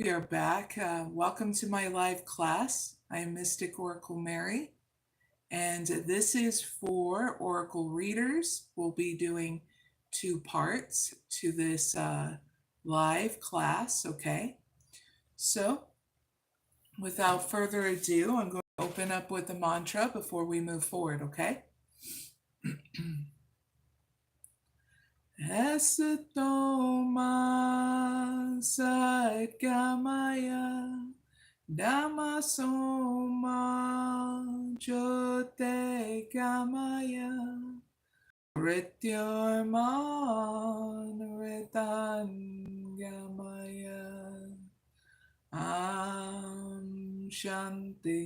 We are back. Welcome to my live class. I am mysticoraclemary, and this is for Oracle readers. We'll be doing 2 parts to this live class, okay? So, without further ado, I'm going to open up with a mantra before we move forward, okay? Esatoma 𝐖ᴇʟᴄᴏᴍᴇ Dhammasoma jyotigamaya Mrityurmanritangamaya Shanti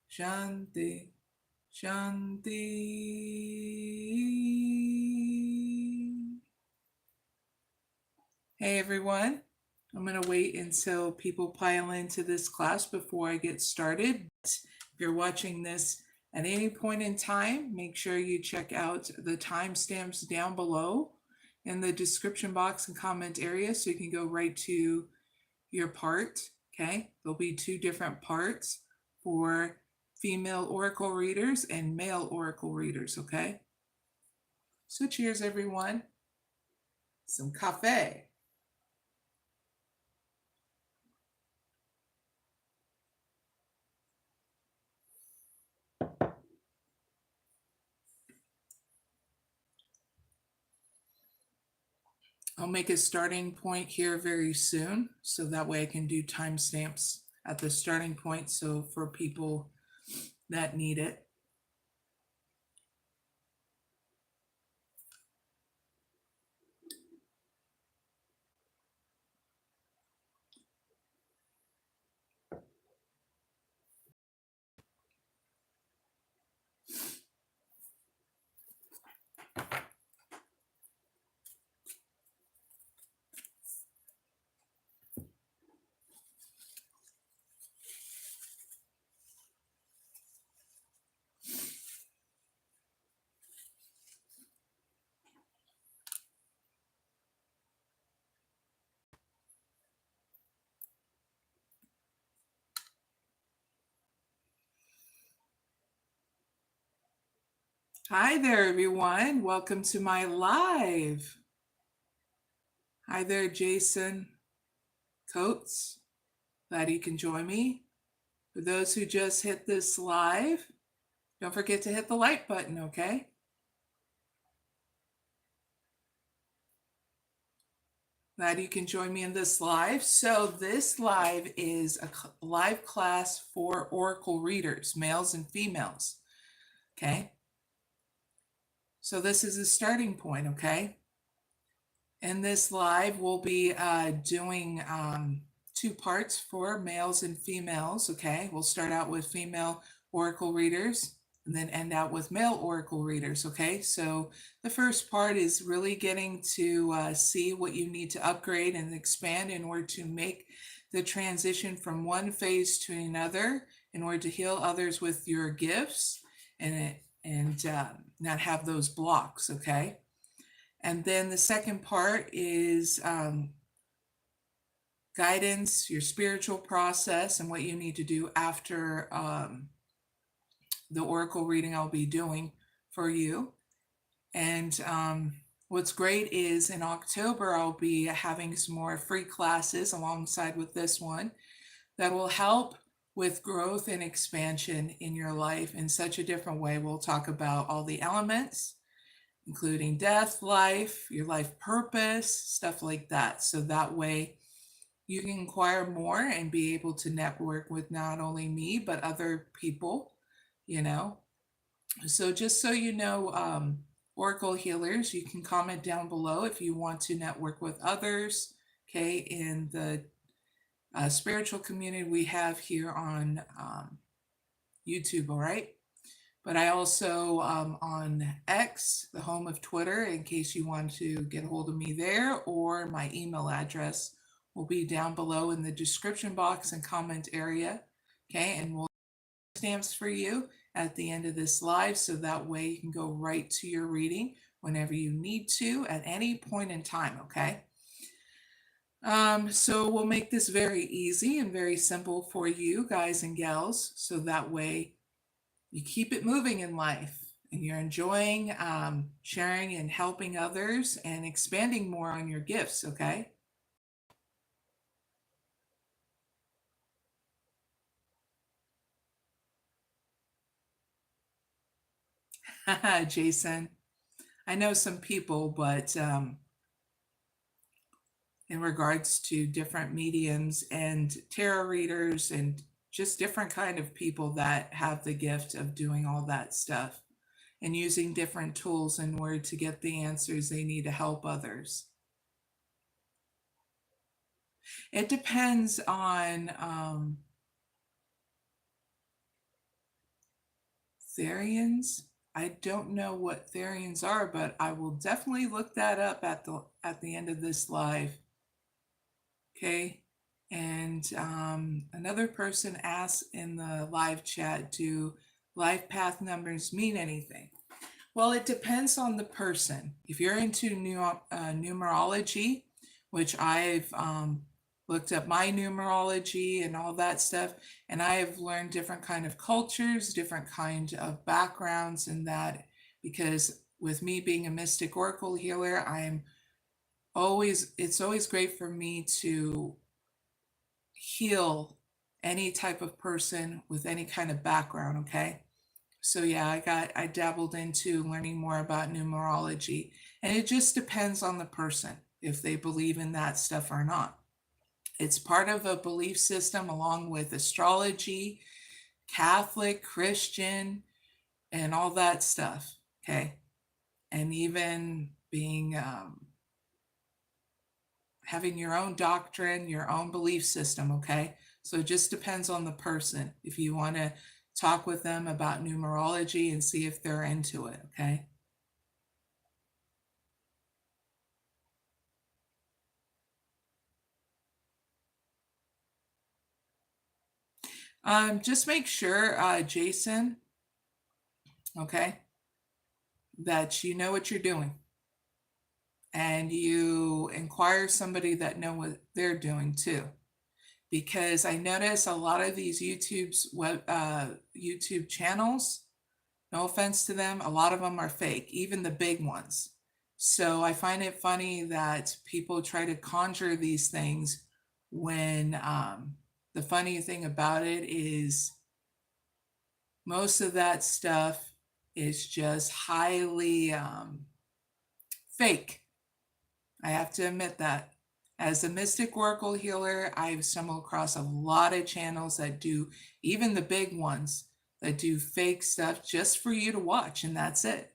Shanti Shanti. Hey everyone, I'm going to wait until people pile into this class before I get started. If you're watching this at any point in time, make sure you check out the timestamps down below in the description box and comment area so you can go right to your part, okay? There'll be 2 different parts for female oracle readers and male oracle readers, okay? So cheers everyone. Some cafe. I'll make a starting point here very soon, so that way I can do timestamps at the starting point, so for people that need it. Hi there, everyone. Welcome to my live. Hi there, Jason Coates. Glad you can join me. For those who just hit this live, don't forget to hit the like button, okay? Glad you can join me in this live. So this live is a live class for oracle readers, males and females, okay? So this is a starting point, okay? In this live, we'll be doing 2 parts for males and females, okay? We'll start out with female oracle readers and then end out with male oracle readers, okay? So the first part is really getting to see what you need to upgrade and expand in order to make the transition from one phase to another in order to heal others with your gifts and not have those blocks, okay? And then the second part is guidance, your spiritual process, and what you need to do after the oracle reading I'll be doing for you. And what's great is in October, I'll be having some more free classes alongside with this one that will help with growth and expansion in your life in such a different way. We'll talk about all the elements, including death, life, your life purpose, stuff like that. So that way you can inquire more and be able to network with not only me, but other people, you know. So just so you know, Oracle healers, you can comment down below if you want to network with others, okay, in the spiritual community we have here on YouTube, all right? But I also on X, the home of Twitter, in case you want to get a hold of me there, or my email address will be down below in the description box and comment area. Okay, and we'll have stamps for you at the end of this live, so that way you can go right to your reading whenever you need to at any point in time, okay? So we'll make this very easy and very simple for you guys and gals, so that way you keep it moving in life and you're enjoying sharing and helping others and expanding more on your gifts, okay? Jason, I know some people, but in regards to different mediums and tarot readers and just different kind of people that have the gift of doing all that stuff and using different tools in order to get the answers they need to help others. It depends on Therians. I don't know what Therians are, but I will definitely look that up at the end of this live. Okay. And another person asked in the live chat, do life path numbers mean anything? Well, it depends on the person. If you're into numerology, which I've looked up my numerology and all that stuff, and I have learned different kind of cultures, different kind of backgrounds in that, because with me being a mystic oracle healer, it's always great for me to heal any type of person with any kind of background, okay? So yeah, I dabbled into learning more about numerology, and it just depends on the person if they believe in that stuff or not. It's part of a belief system along with astrology, Catholic, Christian, and all that stuff, okay? And even being having your own doctrine, your own belief system, okay? So it just depends on the person if you want to talk with them about numerology and see if they're into it, okay? Just make sure, Jason, okay, that you know what you're doing and you inquire somebody that know what they're doing too. Because I notice a lot of these YouTube channels, no offense to them, a lot of them are fake, even the big ones. So I find it funny that people try to conjure these things when the funny thing about it is most of that stuff is just highly fake. I have to admit that. As a mystic oracle healer, I've stumbled across a lot of channels that do, even the big ones, that do fake stuff just for you to watch, and that's it.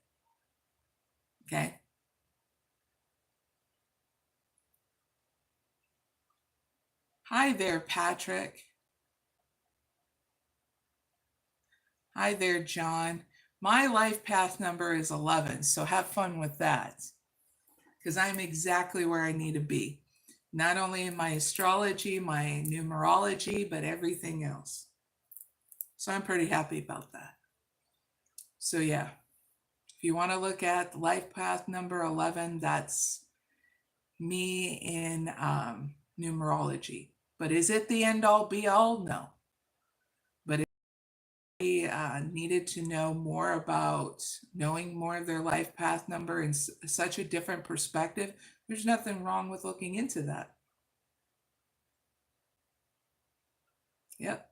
Okay. Hi there, Patrick. Hi there, John. My life path number is 11, so have fun with that because I'm exactly where I need to be. Not only in my astrology, my numerology, but everything else. So I'm pretty happy about that. So, yeah, if you want to look at life path number 11, that's me in numerology. But is it the end all be all? No. But if they needed to know more about knowing more of their life path number in such a different perspective, there's nothing wrong with looking into that. Yep.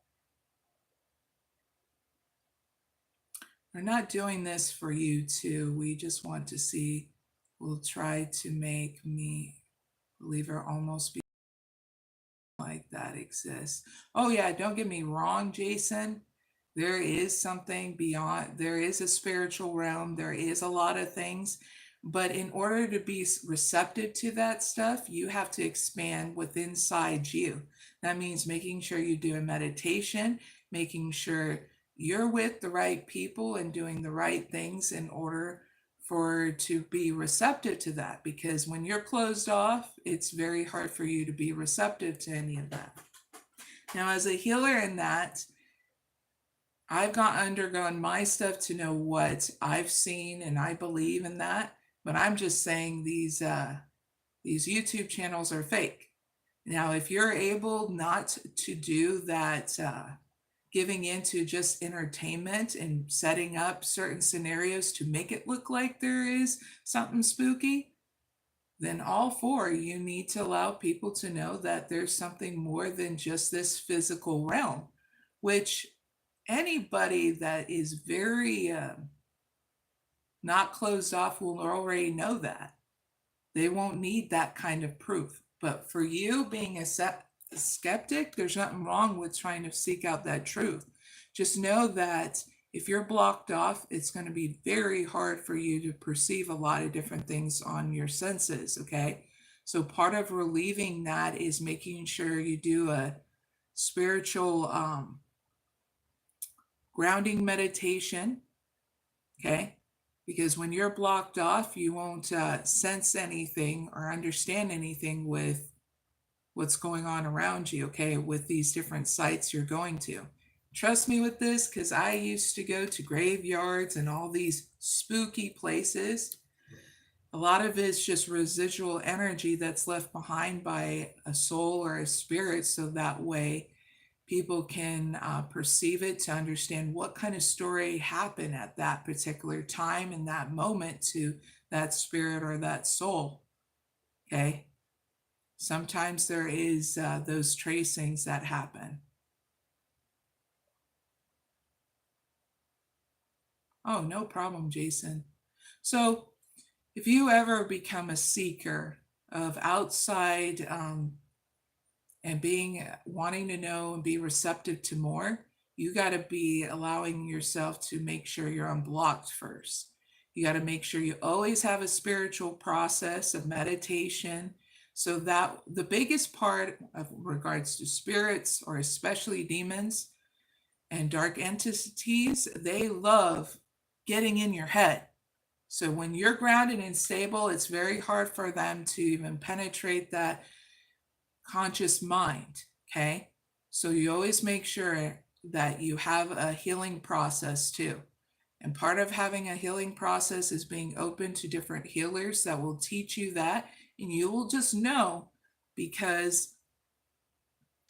We're not doing this for you too. We just want to see, we'll try to make me believer almost be like that exists. Oh yeah, don't get me wrong, Jason. There is something beyond, there is a spiritual realm, there is a lot of things, but in order to be receptive to that stuff, you have to expand within inside you. That means making sure you do a meditation, making sure you're with the right people and doing the right things in order for to be receptive to that, because when you're closed off, it's very hard for you to be receptive to any of that. Now, as a healer in that, I've undergone my stuff to know what I've seen, and I believe in that. But I'm just saying these YouTube channels are fake. Now, if you're able not to do that, giving into just entertainment and setting up certain scenarios to make it look like there is something spooky, then all for you need to allow people to know that there's something more than just this physical realm, which anybody that is very not closed off will already know that. They won't need that kind of proof. But for you being a skeptic, there's nothing wrong with trying to seek out that truth. Just know that if you're blocked off, it's going to be very hard for you to perceive a lot of different things on your senses, okay? So part of relieving that is making sure you do a spiritual grounding meditation, okay? Because when you're blocked off, you won't sense anything or understand anything with what's going on around you, okay, with these different sites you're going to. Trust me with this, because I used to go to graveyards and all these spooky places. A lot of it's just residual energy that's left behind by a soul or a spirit, so that way people can perceive it to understand what kind of story happened at that particular time in that moment to that spirit or that soul, okay? Sometimes there is those tracings that happen. Oh, no problem, Jason. So if you ever become a seeker of outside and wanting to know and be receptive to more, you got to be allowing yourself to make sure you're unblocked first. You got to make sure you always have a spiritual process of meditation, so that the biggest part of regards to spirits, or especially demons and dark entities, they love getting in your head. So when you're grounded and stable, it's very hard for them to even penetrate that conscious mind, okay? So you always make sure that you have a healing process too. And part of having a healing process is being open to different healers that will teach you that, and you will just know, because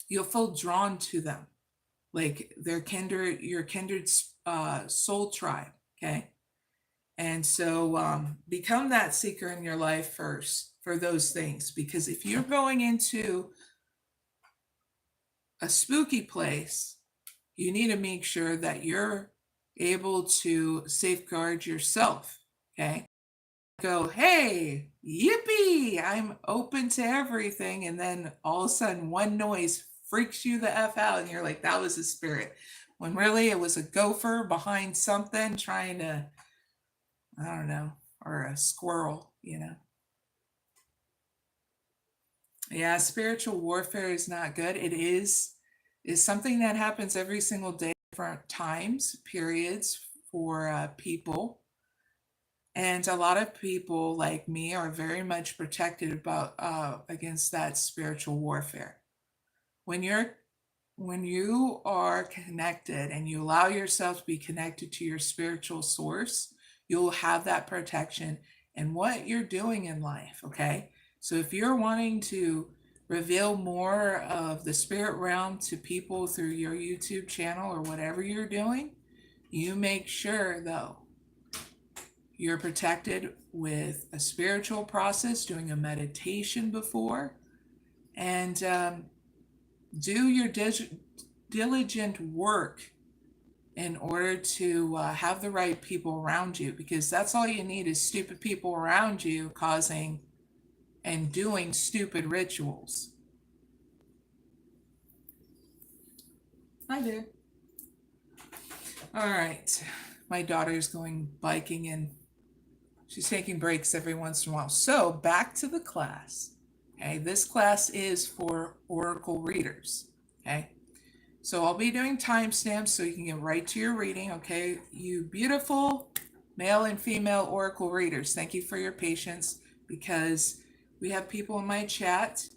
you'll feel drawn to them, like they're kindred, your kindred soul tribe, okay? And so become that seeker in your life first for those things, because if you're going into a spooky place, you need to make sure that you're able to safeguard yourself, okay? Go, hey, yippee, I'm open to everything, and then all of a sudden one noise freaks you the F out, and you're like, that was a spirit, when really it was a gopher behind something trying to, I don't know, or a squirrel, you know. Yeah, spiritual warfare is not good. It is something that happens every single day, different times, periods for people. And a lot of people like me are very much protected about against that spiritual warfare. When you are connected and you allow yourself to be connected to your spiritual source, you'll have that protection in what you're doing in life, okay? So if you're wanting to reveal more of the spirit realm to people through your YouTube channel or whatever you're doing, you make sure, though, you're protected with a spiritual process, doing a meditation before, and do your diligent work in order to have the right people around you, because that's all you need is stupid people around you causing and doing stupid rituals. Hi there. All right. My daughter's going biking and she's taking breaks every once in a while. So back to the class. Okay, this class is for oracle readers. Okay, so I'll be doing timestamps so you can get right to your reading. Okay, you beautiful male and female oracle readers, thank you for your patience, because we have people in my chat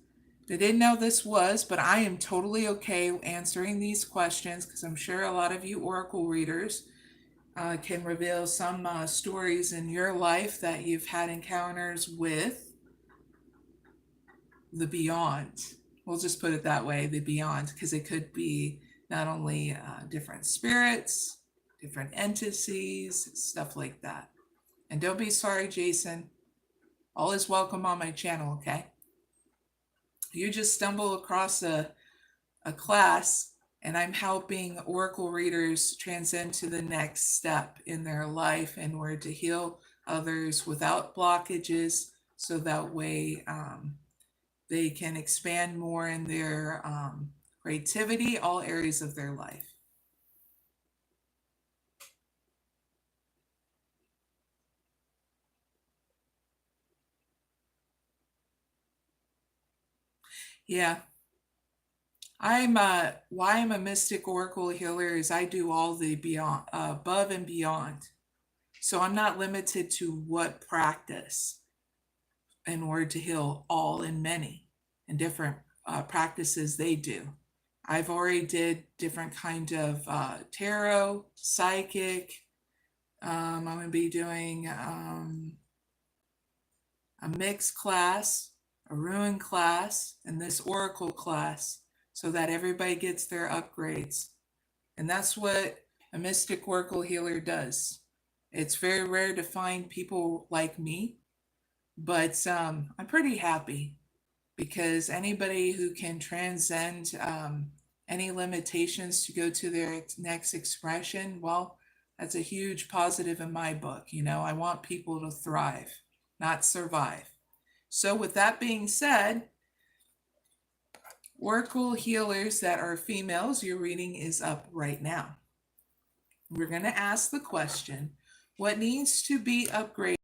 that didn't know this was, but I am totally okay answering these questions, because I'm sure a lot of you oracle readers can reveal some stories in your life that you've had encounters with the beyond. We'll just put it that way, the beyond, because it could be not only different spirits, different entities, stuff like that. And don't be sorry, Jason. All is welcome on my channel, okay? You just stumble across a class, and I'm helping oracle readers transcend to the next step in their life in order to heal others without blockages, so that way they can expand more in their creativity, all areas of their life. Yeah. Why I'm a mystic oracle healer is I do all the beyond, above and beyond. So I'm not limited to what practice in order to heal all and many and different practices they do. I've already did different kind of tarot, psychic. I'm going to be doing a mixed class, a ruin class, and this oracle class, so that everybody gets their upgrades. And that's what a mystic oracle healer does. It's very rare to find people like me, but I'm pretty happy, because anybody who can transcend any limitations to go to their next expression, well, that's a huge positive in my book. You know, I want people to thrive, not survive. So with that being said, oracle healers that are females, your reading is up right now. We're going to ask the question, what needs to be upgraded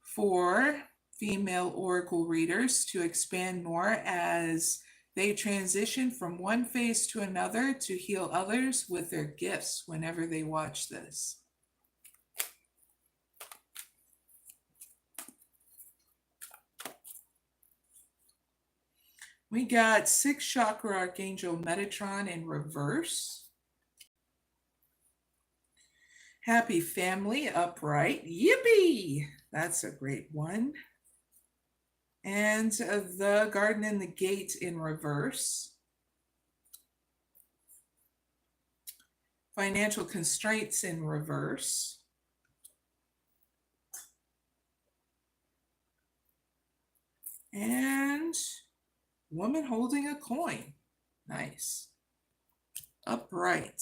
for female oracle readers to expand more as they transition from one phase to another to heal others with their gifts whenever they watch this? We got 6th chakra archangel Metatron in reverse. Happy family upright. Yippee! That's a great one. And the garden and the gate in reverse. Financial constraints in reverse. And woman holding a coin. Nice. Upright.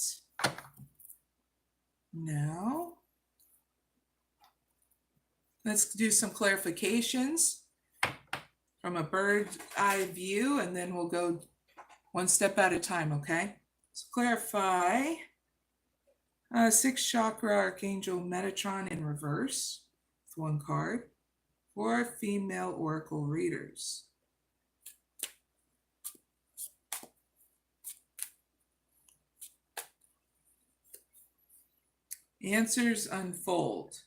Now, let's do some clarifications from a bird's eye view, and then we'll go one step at a time, okay? Let's clarify. 6th chakra archangel Metatron in reverse with one card for female oracle readers. Answers unfold.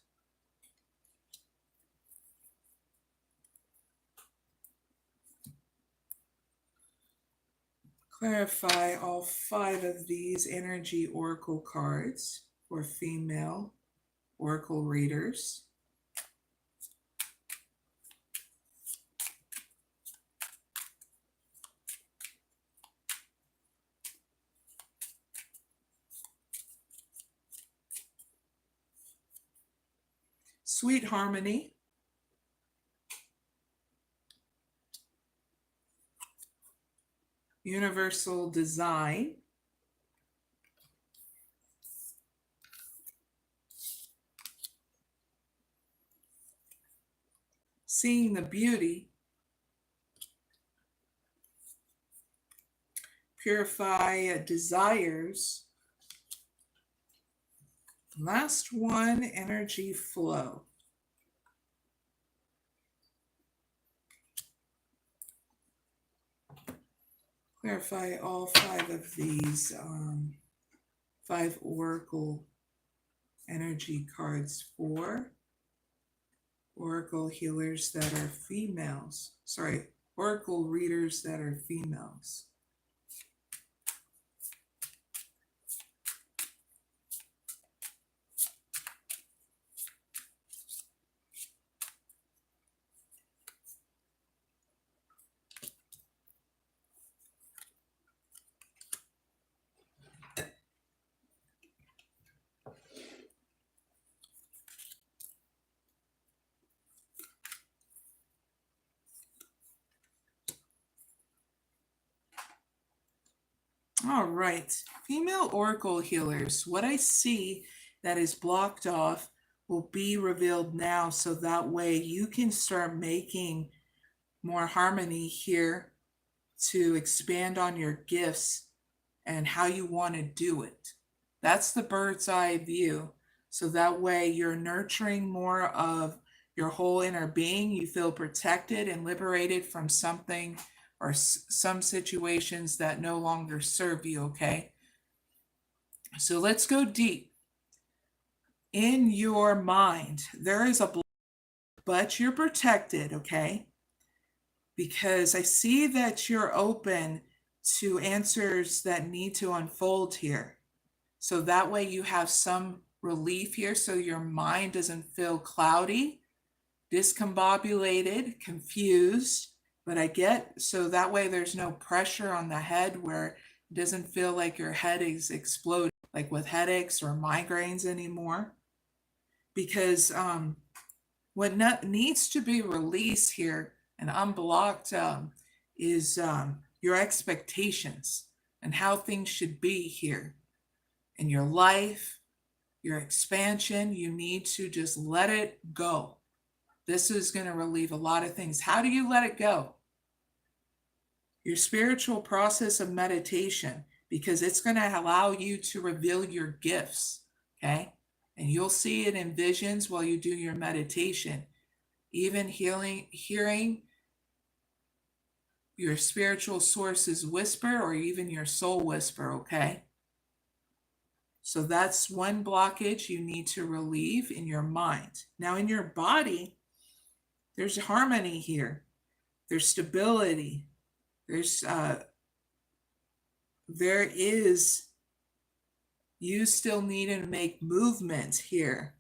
Clarify all 5 of these energy oracle cards for female oracle readers. Sweet harmony. Universal design. Seeing the beauty. Purify desires. Last one, energy flow. Clarify all 5 of these 5 oracle energy cards for oracle healers that are females. Sorry, oracle readers that are females. All right, female oracle healers, what I see that is blocked off will be revealed now, so that way you can start making more harmony here to expand on your gifts and how you want to do it. That's the bird's eye view. So that way you're nurturing more of your whole inner being. You feel protected and liberated from something or some situations that no longer serve you, okay? So let's go deep. In your mind, there is a block, but you're protected, okay? Because I see that you're open to answers that need to unfold here. So that way you have some relief here so your mind doesn't feel cloudy, discombobulated, confused. But I get, so that way there's no pressure on the head where it doesn't feel like your head is exploding, like with headaches or migraines anymore. Because what needs to be released here and unblocked is your expectations and how things should be here in your life, your expansion. You need to just let it go. This is going to relieve a lot of things. How do you let it go? Your spiritual process of meditation, because it's going to allow you to reveal your gifts, okay? And you'll see it in visions while you do your meditation. Even hearing your spiritual sources whisper, or even your soul whisper, okay? So that's one blockage you need to relieve in your mind. Now in your body, there's harmony here. There's stability. You still need to make movement here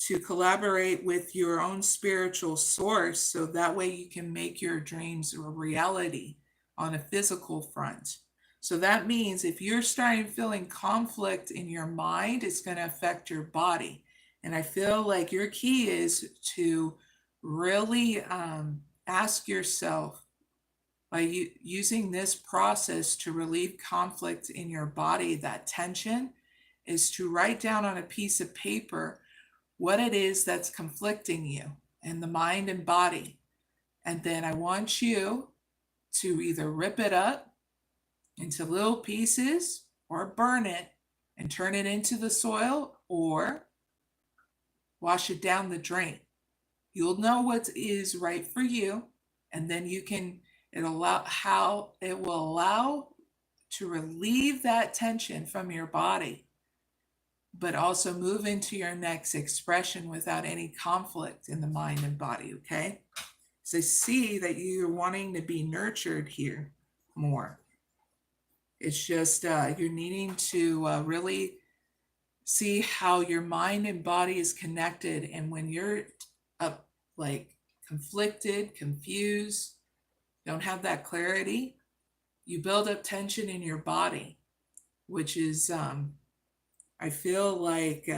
to collaborate with your own spiritual source, so that way you can make your dreams a reality on a physical front. So that means if you're starting feeling conflict in your mind, it's going to affect your body. And I feel like your key is to really ask yourself, by using this process to relieve conflict in your body, that tension, is to write down on a piece of paper what it is that's conflicting you in the mind and body. And then I want you to either rip it up into little pieces or burn it and turn it into the soil or wash it down the drain. You'll know what is right for you, and then it will allow to relieve that tension from your body, but also move into your next expression without any conflict in the mind and body, okay? So I see that you're wanting to be nurtured here more. It's just you're needing to really see how your mind and body is connected. And when you're like conflicted, confused, don't have that clarity, you build up tension in your body, which is, I feel like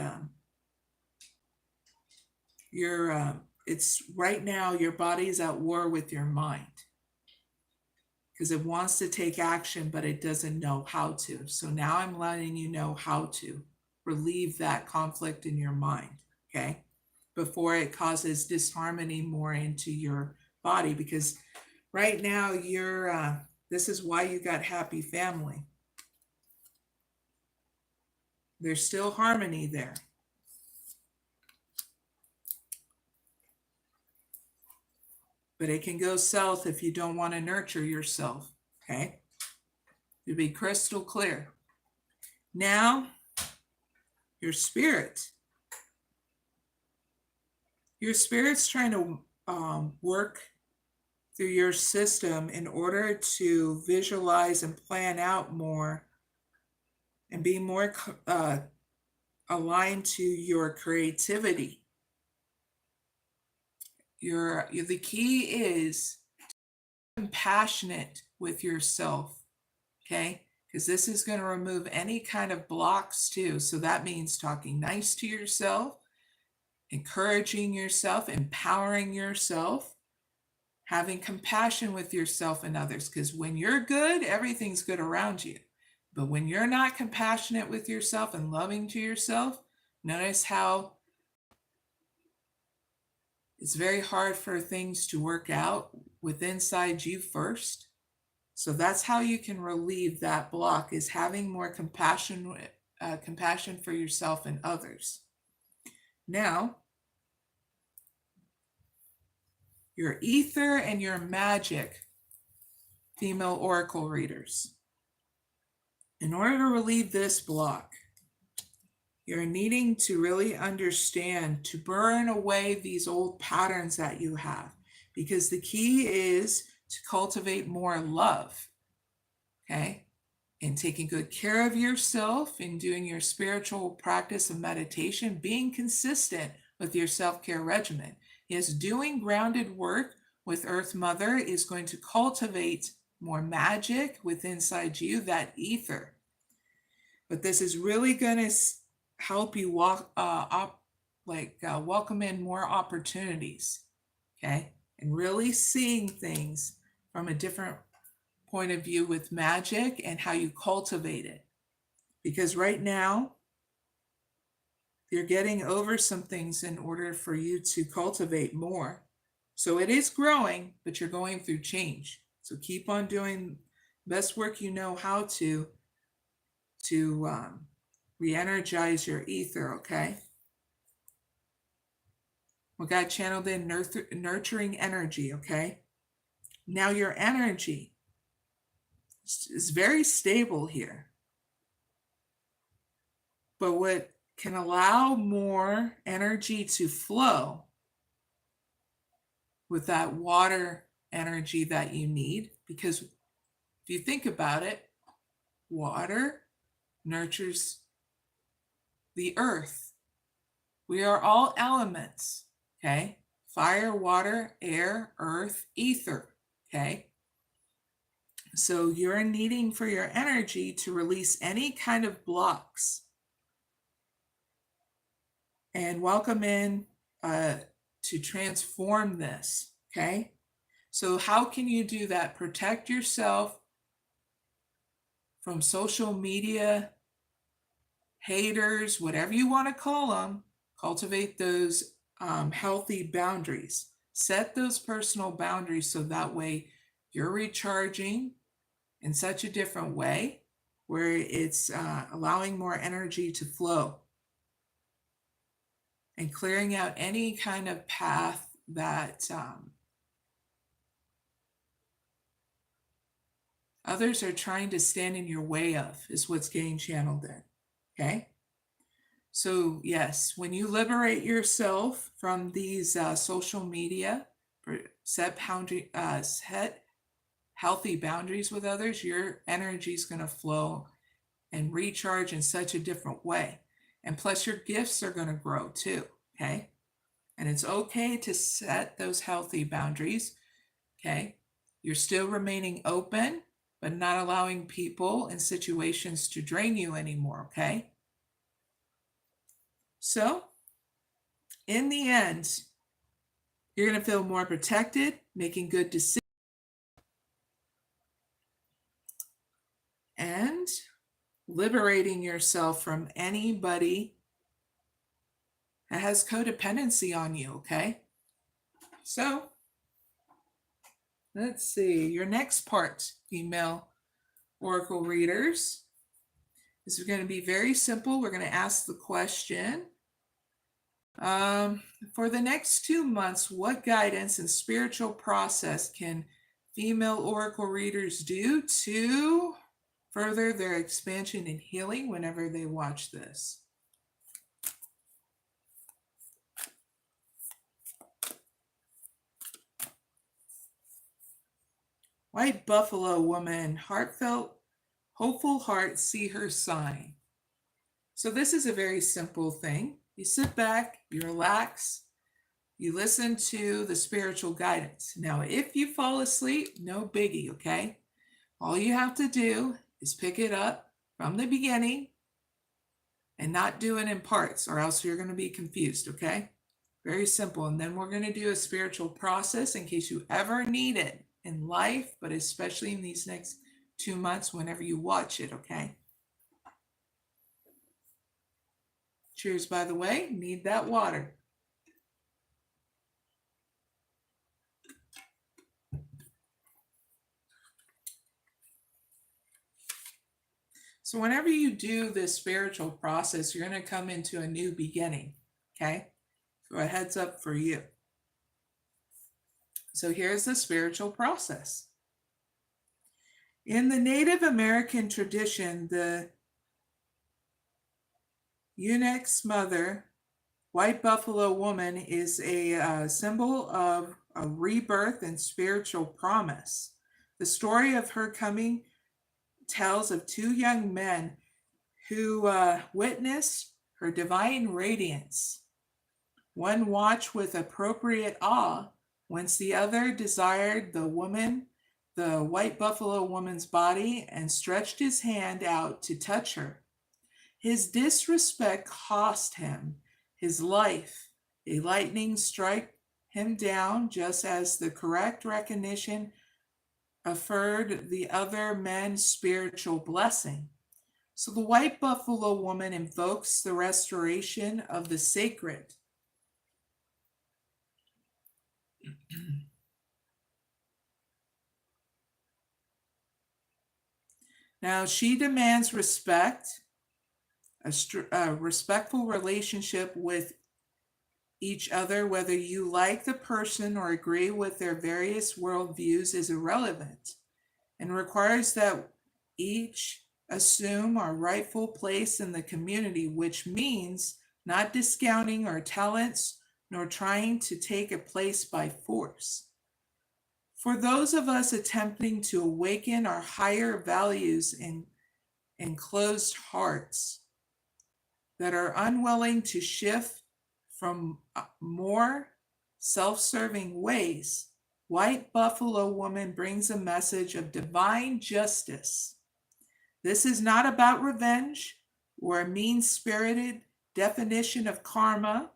it's right now your body's at war with your mind because it wants to take action, but it doesn't know how to. So now I'm letting you know how to relieve that conflict in your mind, okay? Before it causes disharmony more into your body, because right now this is why you got happy family. There's still harmony there. But it can go south if you don't want to nurture yourself, okay? To be crystal clear. Now, your spirit's trying to work through your system in order to visualize and plan out more and be more aligned to your creativity. The key is compassionate with yourself, okay? Because this is going to remove any kind of blocks too. So that means talking nice to yourself, encouraging yourself, empowering yourself, having compassion with yourself and others, because when you're good, everything's good around you. But when you're not compassionate with yourself and loving to yourself, notice how it's very hard for things to work out with inside you first. So that's how you can relieve that block, is having more compassion for yourself and others. Now, your ether and your magic female oracle readers. In order to relieve this block, you're needing to really understand, to burn away these old patterns that you have, because the key is to cultivate more love, okay? And taking good care of yourself and doing your spiritual practice of meditation, being consistent with your self-care regimen. Yes, doing grounded work with Earth Mother is going to cultivate more magic with inside you, that ether. But this is really going to help you welcome in more opportunities, okay? And really seeing things from a different point of view with magic and how you cultivate it. Because right now, you're getting over some things in order for you to cultivate more. So it is growing, but you're going through change. So keep on doing the best work you know how to re-energize your ether, okay? We got channeled in nurturing energy, okay? Now your energy is very stable here. But what can allow more energy to flow with that water energy that you need, because if you think about it, water nurtures the earth. We are all elements, okay? Fire, water, air, earth, ether, okay? So you're needing for your energy to release any kind of blocks and welcome in to transform this, okay? So how can you do that? Protect yourself from social media, haters, whatever you want to call them. Cultivate those healthy boundaries. Set those personal boundaries so that way you're recharging in such a different way where it's allowing more energy to flow and clearing out any kind of path that others are trying to stand in your way of, is what's getting channeled in, okay? So yes, when you liberate yourself from these social media, set healthy boundaries with others, your energy is going to flow and recharge in such a different way. And plus your gifts are going to grow too, okay? And it's okay to set those healthy boundaries, okay? You're still remaining open, but not allowing people and situations to drain you anymore, okay? So, in the end, you're going to feel more protected, making good decisions, and liberating yourself from anybody that has codependency on you, okay? So, let's see. Your next part, female oracle readers, is going to be very simple. We're going to ask the question, for the next 2 months, what guidance and spiritual process can female oracle readers do to further their expansion and healing whenever they watch this? White buffalo woman, heartfelt, hopeful heart, see her sign. So this is a very simple thing. You sit back, you relax, you listen to the spiritual guidance. Now, if you fall asleep, no biggie, okay? All you have to do is pick it up from the beginning and not do it in parts, or else you're going to be confused, okay? Very simple. And then we're going to do a spiritual process in case you ever need it in life, but especially in these next 2 months whenever you watch it, okay? Cheers, by the way. Need that water. So whenever you do this spiritual process, you're going to come into a new beginning, okay? So a heads up for you. So here's the spiritual process. In the Native American tradition, the eunuch's mother, white buffalo woman, is a symbol of a rebirth and spiritual promise. The story of her coming tells of two young men who witnessed her divine radiance. One watched with appropriate awe, whence the other desired the white buffalo woman's body, and stretched his hand out to touch her. His disrespect cost him his life. A lightning struck him down, just as the correct recognition afforded the other men's spiritual blessing. So the white buffalo woman invokes the restoration of the sacred. Now she demands respect, a respectful relationship with each other. Whether you like the person or agree with their various worldviews is irrelevant, and requires that each assume our rightful place in the community, which means not discounting our talents nor trying to take a place by force. For those of us attempting to awaken our higher values in enclosed hearts that are unwilling to shift from more self-serving ways, White Buffalo Woman brings a message of divine justice. This is not about revenge or a mean-spirited definition of karma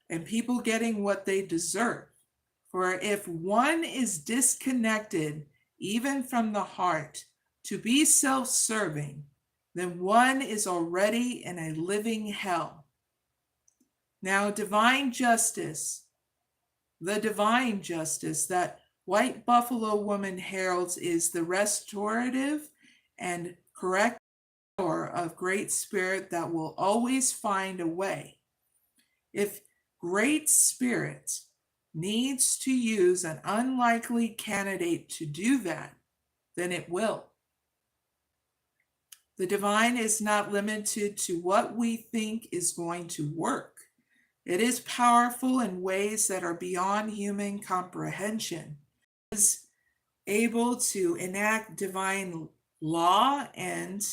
and people getting what they deserve. For if one is disconnected, even from the heart, to be self-serving, then one is already in a living hell. Now, divine justice, the divine justice that White Buffalo Woman heralds, is the restorative and correct power of Great Spirit that will always find a way. If Great Spirit needs to use an unlikely candidate to do that, then it will. The divine is not limited to what we think is going to work. It is powerful in ways that are beyond human comprehension. It is able to enact divine law and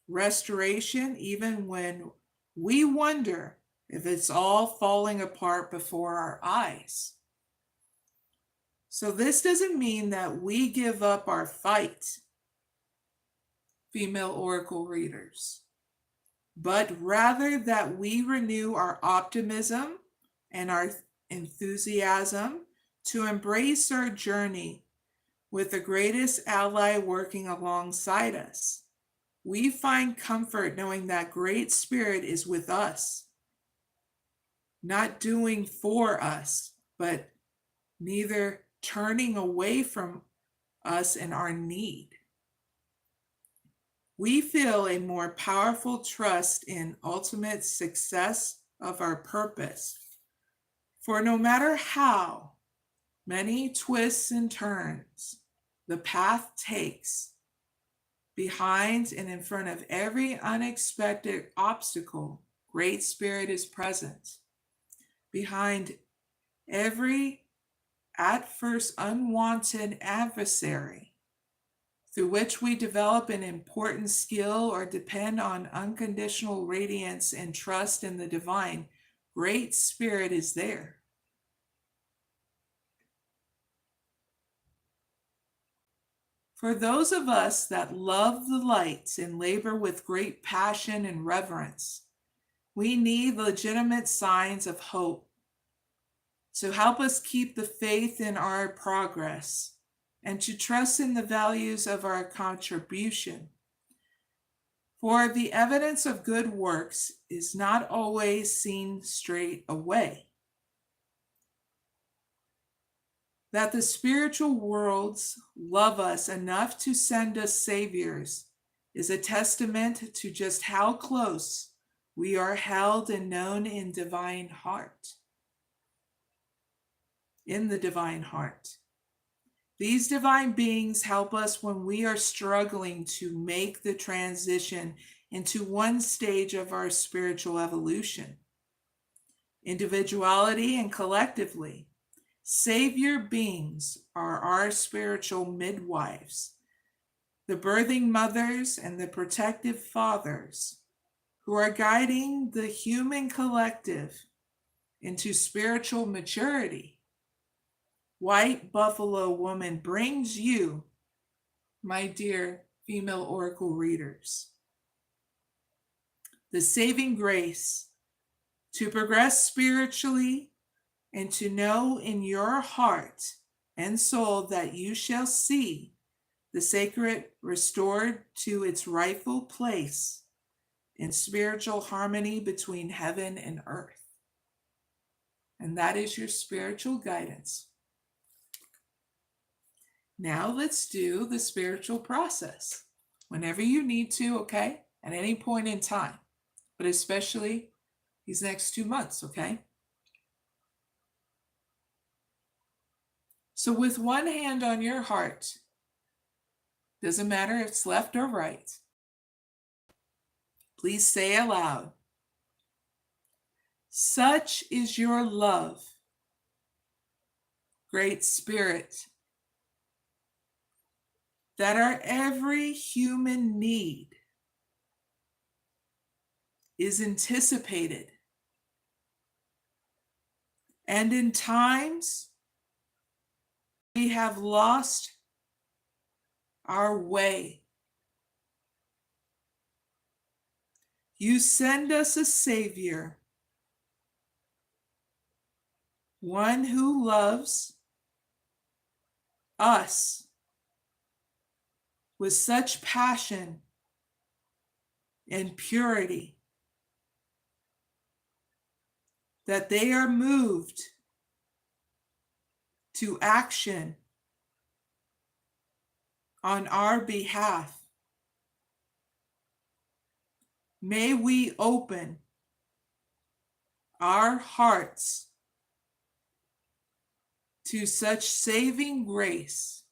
restoration even when we wonder if it's all falling apart before our eyes. So this doesn't mean that we give up our fight, female oracle readers, but rather that we renew our optimism and our enthusiasm to embrace our journey with the greatest ally working alongside us. We find comfort knowing that Great Spirit is with us, not doing for us, but neither turning away from us in our need. We feel a more powerful trust in ultimate success of our purpose. For no matter how many twists and turns the path takes, behind and in front of every unexpected obstacle, Great Spirit is present. Behind every at first unwanted adversary, through which we develop an important skill or depend on unconditional radiance and trust in the divine, Great Spirit is there. For those of us that love the light and labor with great passion and reverence, we need legitimate signs of hope So help us keep the faith in our progress and to trust in the values of our contribution. For the evidence of good works is not always seen straight away. That the spiritual worlds love us enough to send us saviors is a testament to just how close we are held and known in divine heart. In the divine heart. These divine beings help us when we are struggling to make the transition into one stage of our spiritual evolution. Individuality and collectively, Savior beings are our spiritual midwives, the birthing mothers and the protective fathers who are guiding the human collective into spiritual maturity. White Buffalo Woman brings you, my dear female oracle readers, the saving grace to progress spiritually and to know in your heart and soul that you shall see the sacred restored to its rightful place in spiritual harmony between heaven and earth. And that is your spiritual guidance. Now let's do the spiritual process whenever you need to, okay? At any point in time, but especially these next 2 months, okay? So with one hand on your heart, doesn't matter if it's left or right, please say aloud, such is your love, Great Spirit, that our every human need is anticipated. And in times we have lost our way, you send us a Savior, one who loves us with such passion and purity that they are moved to action on our behalf. May we open our hearts to such saving grace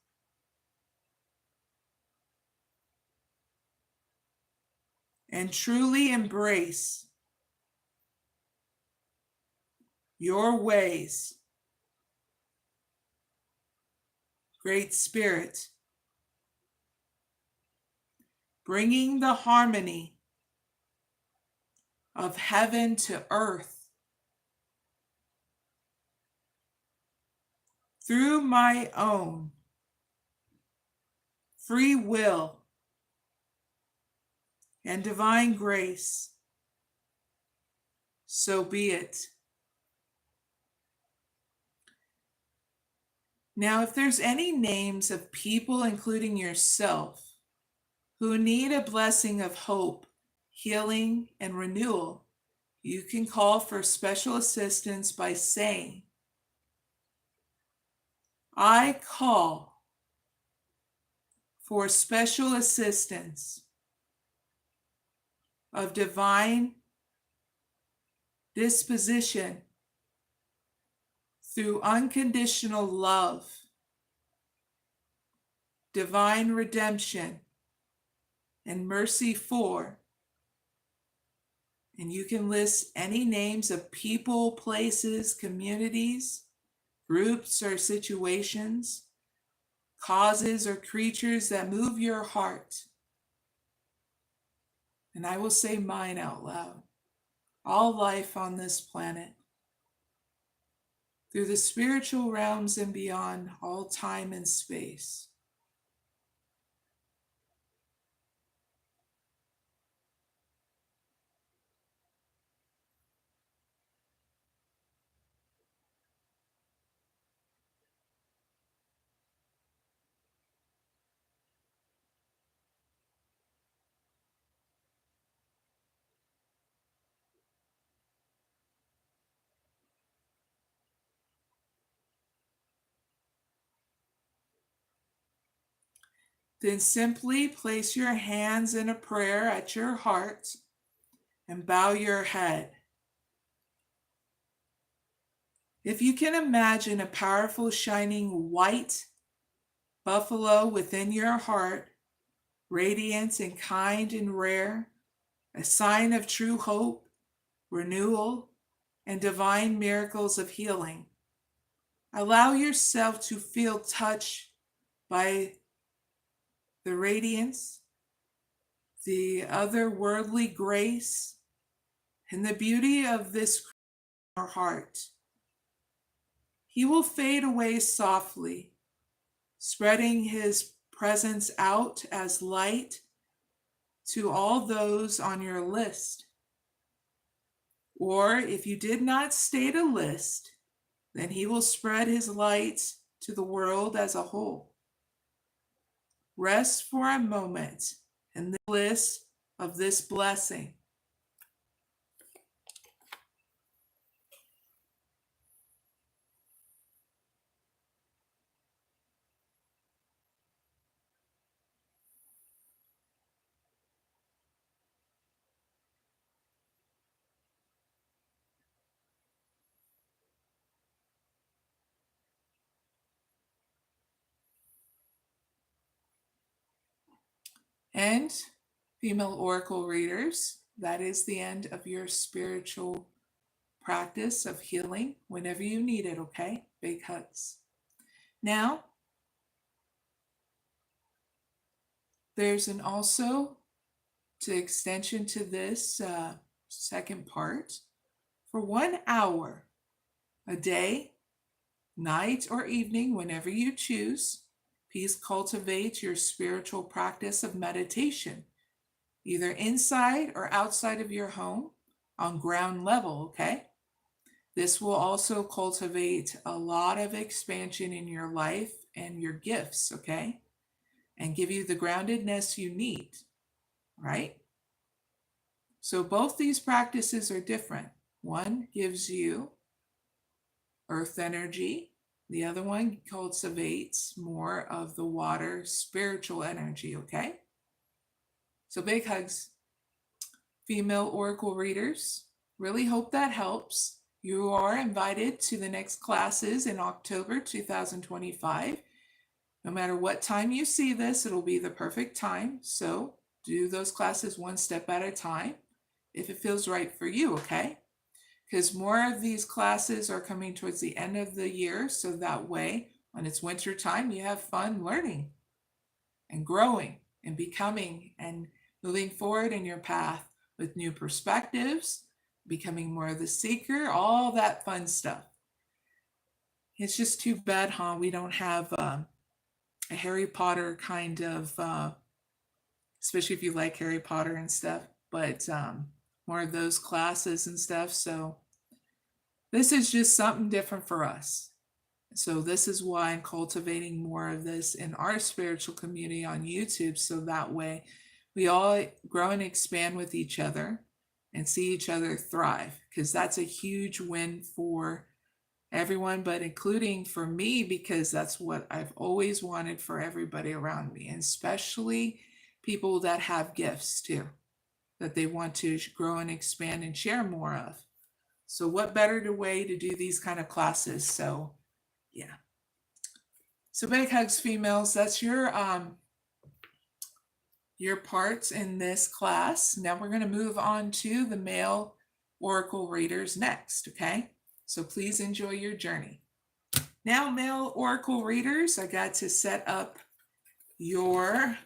and truly embrace your ways, Great Spirit, bringing the harmony of heaven to earth through my own free will and divine grace. So be it. Now, if there's any names of people, including yourself, who need a blessing of hope, healing, and renewal, you can call for special assistance by saying, I call for special assistance of divine disposition through unconditional love, divine redemption, and mercy for, and you can list any names of people, places, communities, groups, or situations, causes, or creatures that move your heart. And I will say mine out loud. All life on this planet, through the spiritual realms and beyond all time and space. then simply place your hands in a prayer at your heart and bow your head. If you can imagine a powerful, shining white buffalo within your heart, radiant and kind and rare, a sign of true hope, renewal, and divine miracles of healing, allow yourself to feel touched by the radiance, the otherworldly grace, and the beauty of this heart. He will fade away softly, spreading his presence out as light to all those on your list. Or if you did not state a list, then he will spread his light to the world as a whole. Rest for a moment in the bliss of this blessing. And female oracle readers, that is the end of your spiritual practice of healing whenever you need it, okay? Big hugs. Now, there's an also to extension to this second part. For 1 hour a day, night, or evening, whenever you choose, please cultivate your spiritual practice of meditation, either inside or outside of your home on ground level, okay? This will also cultivate a lot of expansion in your life and your gifts, okay? And give you the groundedness you need, right? So both these practices are different. One gives you earth energy. The other one cultivates more of the water spiritual energy, okay? So big hugs. Female oracle readers, really hope that helps. You are invited to the next classes in October 2025. No matter what time you see this, it'll be the perfect time. So do those classes one step at a time if it feels right for you, okay? Because more of these classes are coming towards the end of the year, so that way when it's winter time, you have fun learning and growing and becoming and moving forward in your path with new perspectives, becoming more of the seeker, all that fun stuff. It's just too bad, huh? We don't have a Harry Potter kind of, especially if you like Harry Potter and stuff, but more of those classes and stuff. So this is just something different for us. So this is why I'm cultivating more of this in our spiritual community on YouTube, so that way we all grow and expand with each other and see each other thrive, because that's a huge win for everyone, but including for me, because that's what I've always wanted for everybody around me, and especially people that have gifts too, that they want to grow and expand and share more of. So what better way to do these kind of classes? So yeah. So big hugs, females. That's your parts in this class. Now we're going to move on to the male oracle readers next, okay? So please enjoy your journey. Now, male oracle readers, I got to set up your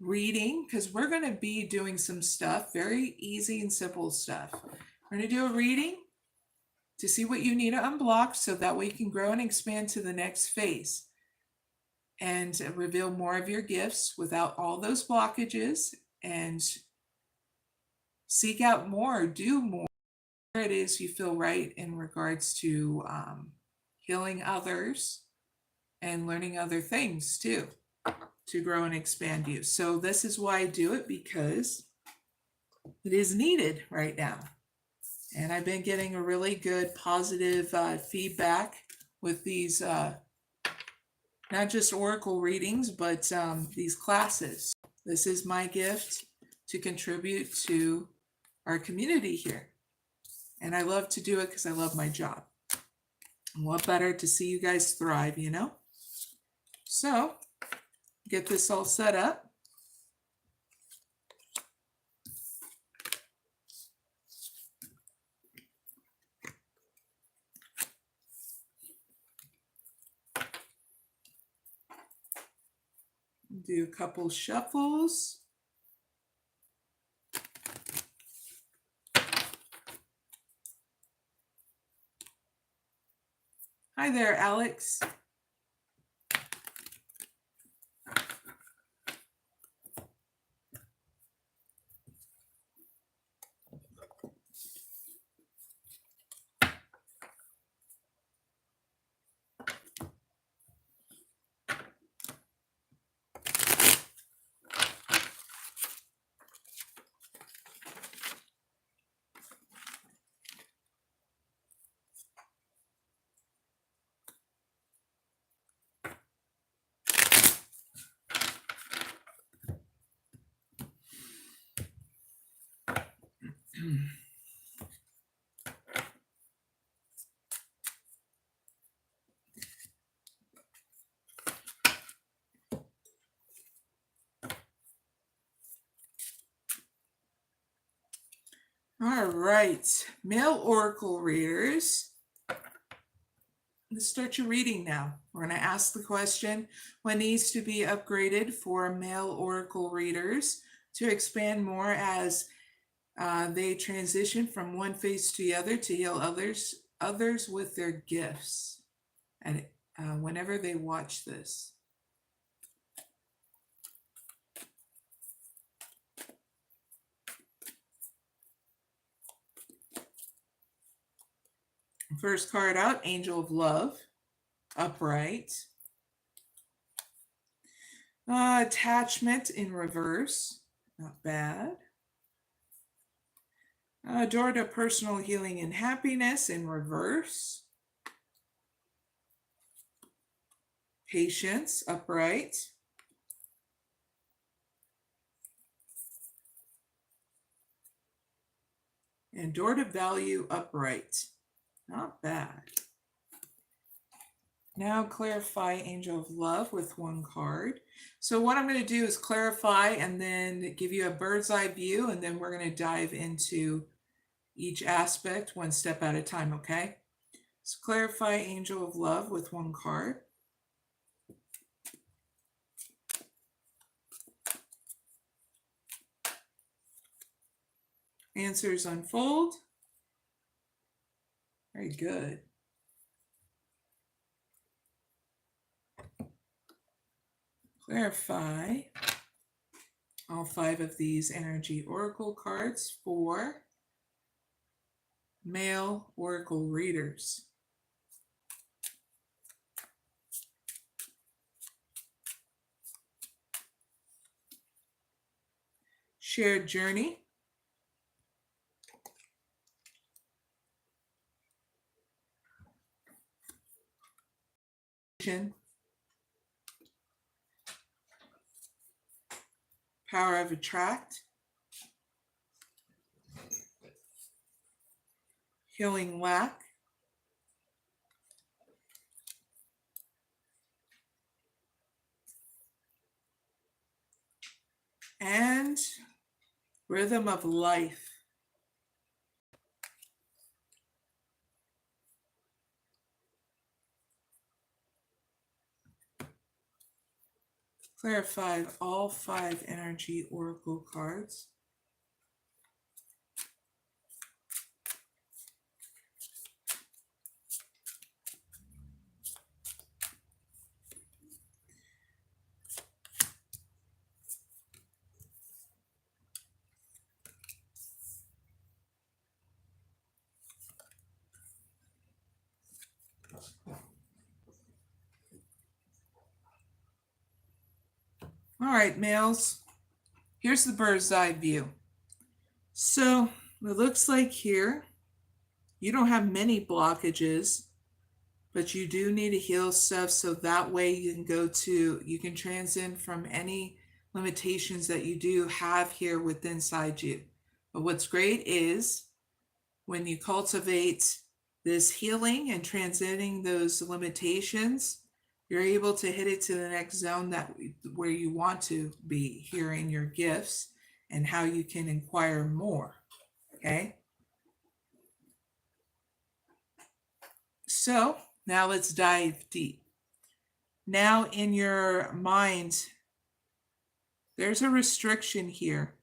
reading because we're going to be doing some stuff, very easy and simple stuff. We're going to do a reading to see what you need to unblock so that way you can grow and expand to the next phase and reveal more of your gifts without all those blockages, and seek out more, do more. It is you feel right in regards to healing others and learning other things too, to grow and expand you. So this is why I do it, because it is needed right now. And I've been getting a really good positive feedback with these not just oracle readings, but these classes. This is my gift to contribute to our community here. And I love to do it because I love my job. And what better to see you guys thrive, you know? So, get this all set up. Do a couple shuffles. Hi there, Alex. All right, male oracle readers. Let's start your reading now. We're going to ask the question, what needs to be upgraded for male oracle readers to expand more as they transition from one phase to the other to heal others with their gifts? And whenever they watch this. First card out, Angel of Love, upright. Attachment in reverse, not bad. Door to personal healing and happiness in reverse. Patience, upright. And door to value, upright. Not bad. Now clarify Angel of Love with one card. So what I'm going to do is clarify and then give you a bird's eye view, and then we're going to dive into each aspect one step at a time, okay? So clarify Angel of Love with one card. Answers unfold. Very good. Clarify all 5 of these energy oracle cards for male oracle readers. Shared journey. Power of attract. Healing lack. And rhythm of life. Clarify all 5 energy oracle cards. All right, males, here's the bird's eye view. So it looks like here you don't have many blockages, but you do need to heal stuff so that way you can transcend from any limitations that you do have here within inside you. But what's great is when you cultivate this healing and transcending those limitations, you're able to hit it to the next zone where you want to be, here in your gifts and how you can inquire more. Okay? So now let's dive deep. Now in your mind, there's a restriction here.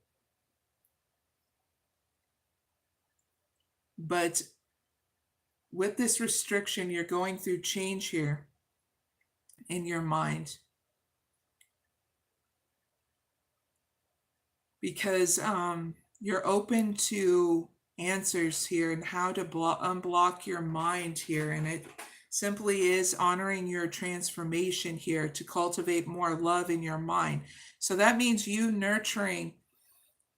But with this restriction, you're going through change here in your mind. Because you're open to answers here and how to unblock your mind here. And it simply is honoring your transformation here to cultivate more love in your mind. So that means you nurturing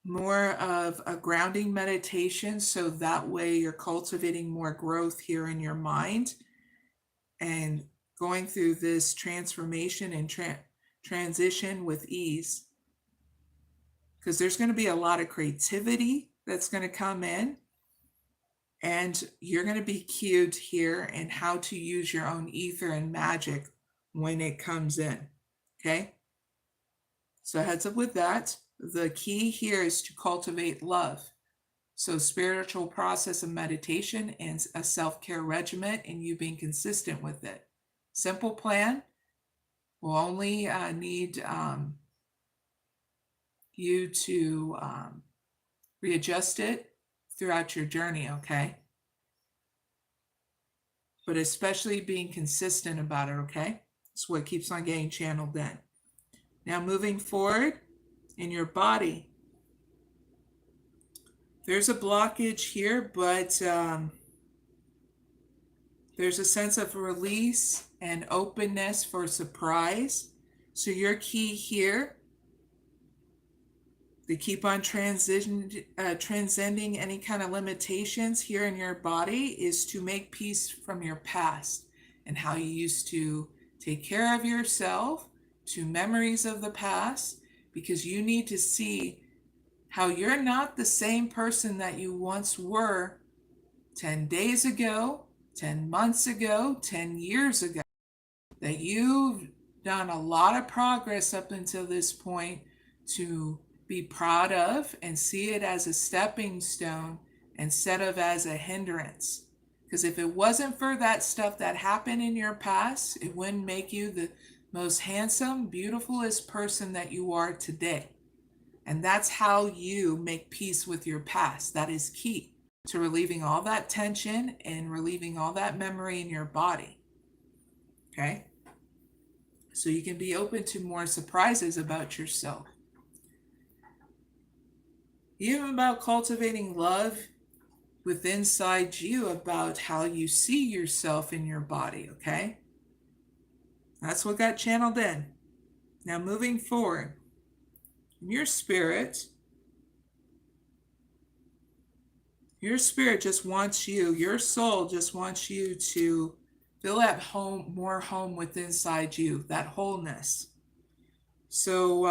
more of a grounding meditation, so that way you're cultivating more growth here in your mind and going through this transformation and transition with ease. Because there's going to be a lot of creativity that's going to come in, and you're going to be cued here in how to use your own ether and magic when it comes in. Okay? So heads up with that. The key here is to cultivate love. So spiritual process of meditation and a self-care regimen, and you being consistent with it. Simple plan will only need you to readjust it throughout your journey, okay? But especially being consistent about it, okay? It's what keeps on getting channeled in. Now moving forward in your body, there's a blockage here, but there's a sense of release and openness for surprise. So your key here to keep on transcending any kind of limitations here in your body is to make peace from your past and how you used to take care of yourself, to memories of the past, because you need to see how you're not the same person that you once were 10 days ago, 10 months ago, 10 years ago. That you've done a lot of progress up until this point to be proud of and see it as a stepping stone instead of as a hindrance. Because if it wasn't for that stuff that happened in your past, it wouldn't make you the most handsome, beautifulest person that you are today. And that's how you make peace with your past. That is key to relieving all that tension and relieving all that memory in your body. Okay? So you can be open to more surprises about yourself. Even about cultivating love within inside you about how you see yourself in your body, okay? That's what got channeled in. Now moving forward, your spirit just wants you, your soul just wants you to feel at home, more home within inside you, that wholeness. So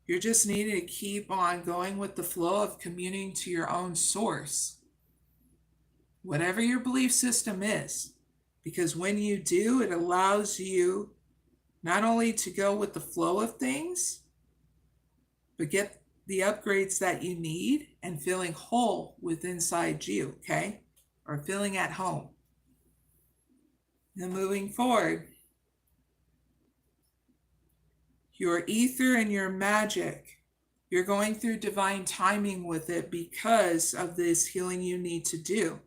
you're just needing to keep on going with the flow of communing to your own source, whatever your belief system is. Because when you do, it allows you not only to go with the flow of things, but get the upgrades that you need and feeling whole within inside you, okay? Or feeling at home. Then moving forward, your ether and your magic, you're going through divine timing with it because of this healing you need to do.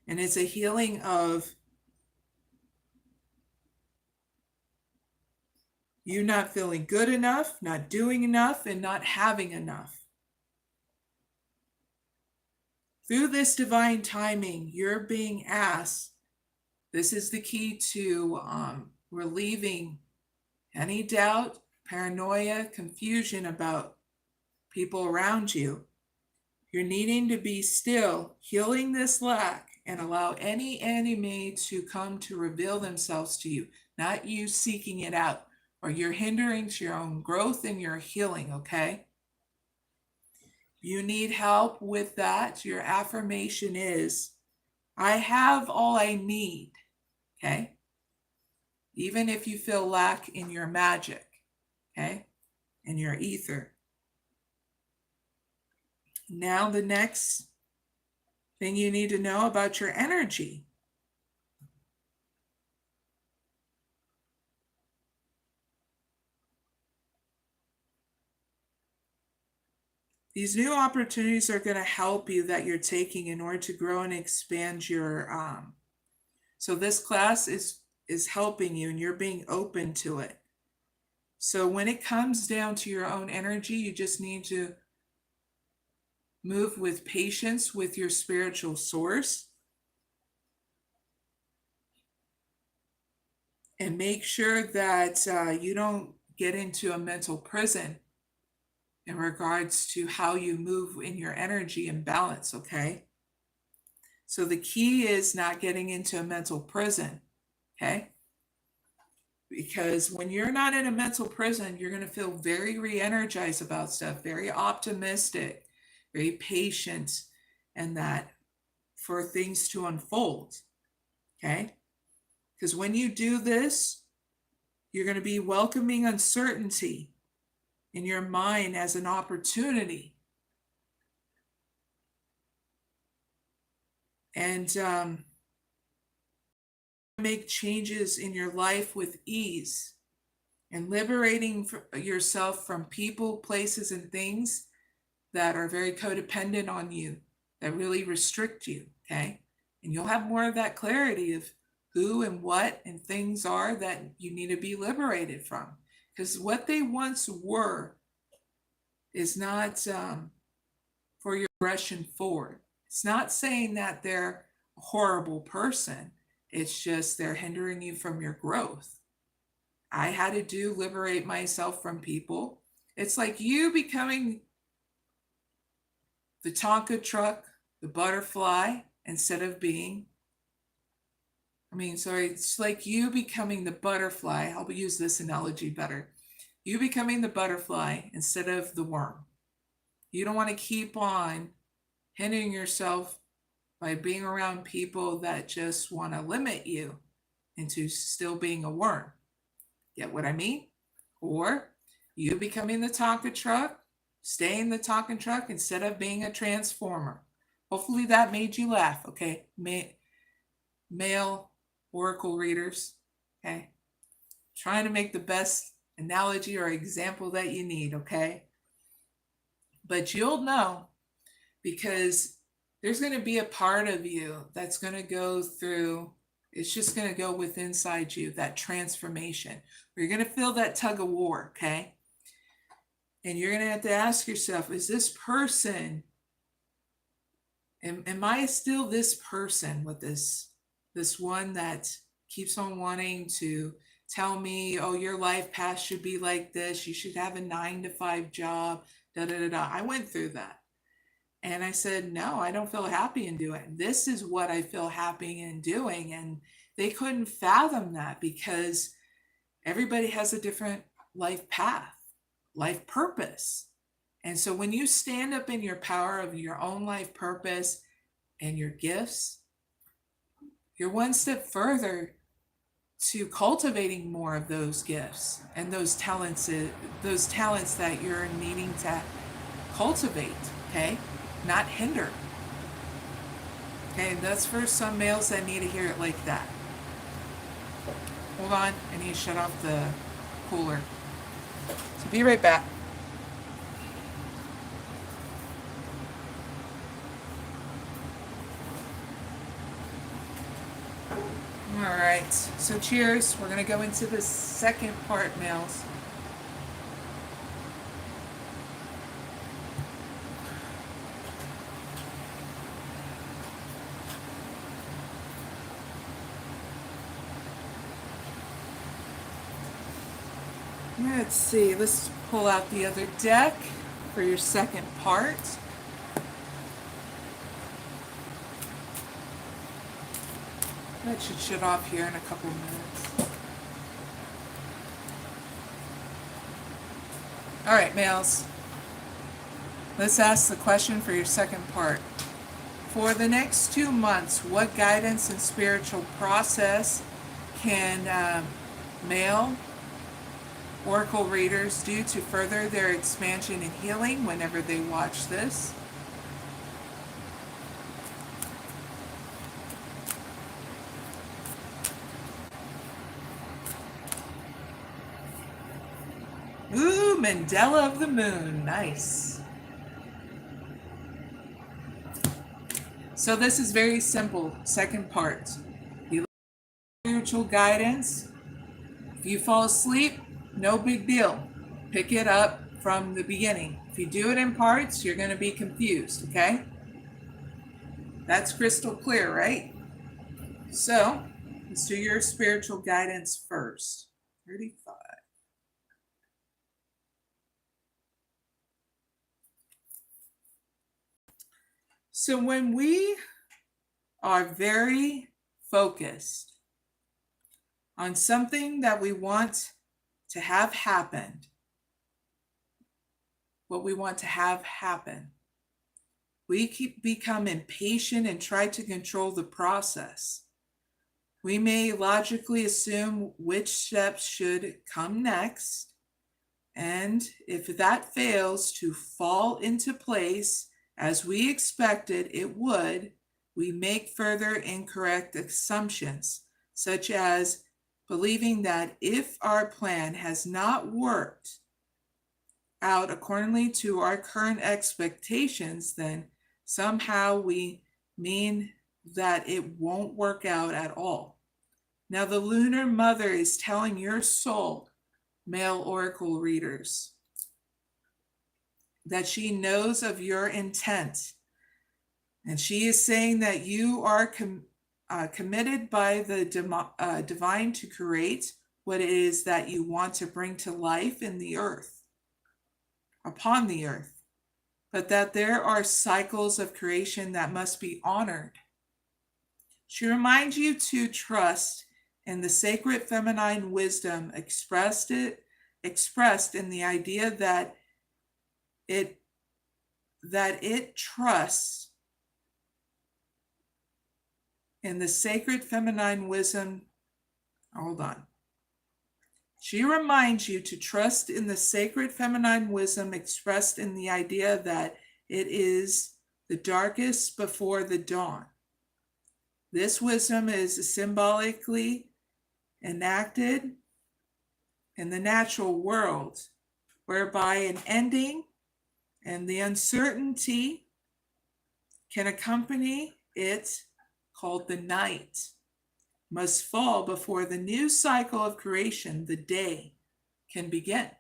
And it's a healing of you not feeling good enough, not doing enough, and not having enough. Through this divine timing, you're being asked, this is the key to relieving any doubt, paranoia, confusion about people around you. You're needing to be still, healing this lack, and allow any enemy to come to reveal themselves to you, not you seeking it out, or you're hindering your own growth and your healing, okay? You need help with that. Your affirmation is, I have all I need, okay? Even if you feel lack in your magic, okay? In your ether. Now the next thing you need to know about your energy. These new opportunities are going to help you that you're taking in order to grow and expand your so this class is helping you and you're being open to it. So when it comes down to your own energy, you just need to move with patience with your spiritual source and make sure that you don't get into a mental prison in regards to how you move in your energy and balance, okay? So the key is not getting into a mental prison, okay? Because when you're not in a mental prison, you're going to feel very re-energized about stuff, very optimistic, very patient, and that for things to unfold, okay? Because when you do this, you're going to be welcoming uncertainty in your mind as an opportunity. And make changes in your life with ease and liberating yourself from people, places, and things that are very codependent on you, that really restrict you, okay? And you'll have more of that clarity of who and what and things are that you need to be liberated from. Because what they once were is not for your progression forward. It's not saying that they're a horrible person. It's just they're hindering you from your growth. I had to liberate myself from people. It's like you becoming the Tonka truck, the butterfly, instead of being, it's like you becoming the butterfly. I'll use this analogy better. You becoming the butterfly instead of the worm. You don't want to keep on hindering yourself by being around people that just want to limit you into still being a worm. Get what I mean? Or you becoming the Tonka truck, staying the Tonka truck instead of being a transformer. Hopefully that made you laugh, okay? Male oracle readers, okay? Trying to make the best analogy or example that you need, okay? But you'll know, because there's going to be a part of you that's going to go through, it's just going to go with inside you, that transformation, where you're going to feel that tug of war, okay? And you're going to have to ask yourself, is this person, am I still this person with this one that keeps on wanting to tell me, oh, your life path should be like this, you should have a 9-to-5 job, da-da-da-da. I went through that. And I said, no, I don't feel happy in doing it. This is what I feel happy in doing. And they couldn't fathom that, because everybody has a different life path, life purpose. And so when you stand up in your power of your own life purpose and your gifts, you're one step further to cultivating more of those gifts and those talents that you're needing to cultivate, okay? Not hinder. Okay, that's for some males that need to hear it like that. Hold on, I need to shut off the cooler. So be right back. All right, so cheers. We're going to go into the second part, males. Let's see, let's pull out the other deck for your second part. That should shut off here in a couple of minutes. All right, males. Let's ask the question for your second part. For the next 2 months, what guidance and spiritual process can male oracle readers do to further their expansion and healing whenever they watch this? Ooh, Mandela of the Moon. Nice. So this is very simple. Second part. You look at spiritual guidance. If you fall asleep, no big deal. Pick it up from the beginning. If you do it in parts, you're going to be confused, okay? That's crystal clear, right? So, let's do your spiritual guidance first. 35. So when we are very focused on something that we want to have happened, what we want to have happen, we become impatient and try to control the process. We may logically assume which steps should come next, and if that fails to fall into place as we expected it would, we make further incorrect assumptions, such as believing that if our plan has not worked out accordingly to our current expectations, then somehow we mean that it won't work out at all. Now, the Lunar Mother is telling your soul, male oracle readers, that she knows of your intent. And she is saying that you are committed by the divine to create what it is that you want to bring to life in the earth, upon the earth, but that there are cycles of creation that must be honored. She reminds you to trust in the sacred feminine wisdom expressed in the idea that it trusts in the sacred feminine wisdom. Hold on. She reminds you to trust in the sacred feminine wisdom expressed in the idea that it is the darkest before the dawn. This wisdom is symbolically enacted in the natural world, whereby an ending and the uncertainty can accompany it, called the night, must fall before the new cycle of creation, the day, can begin.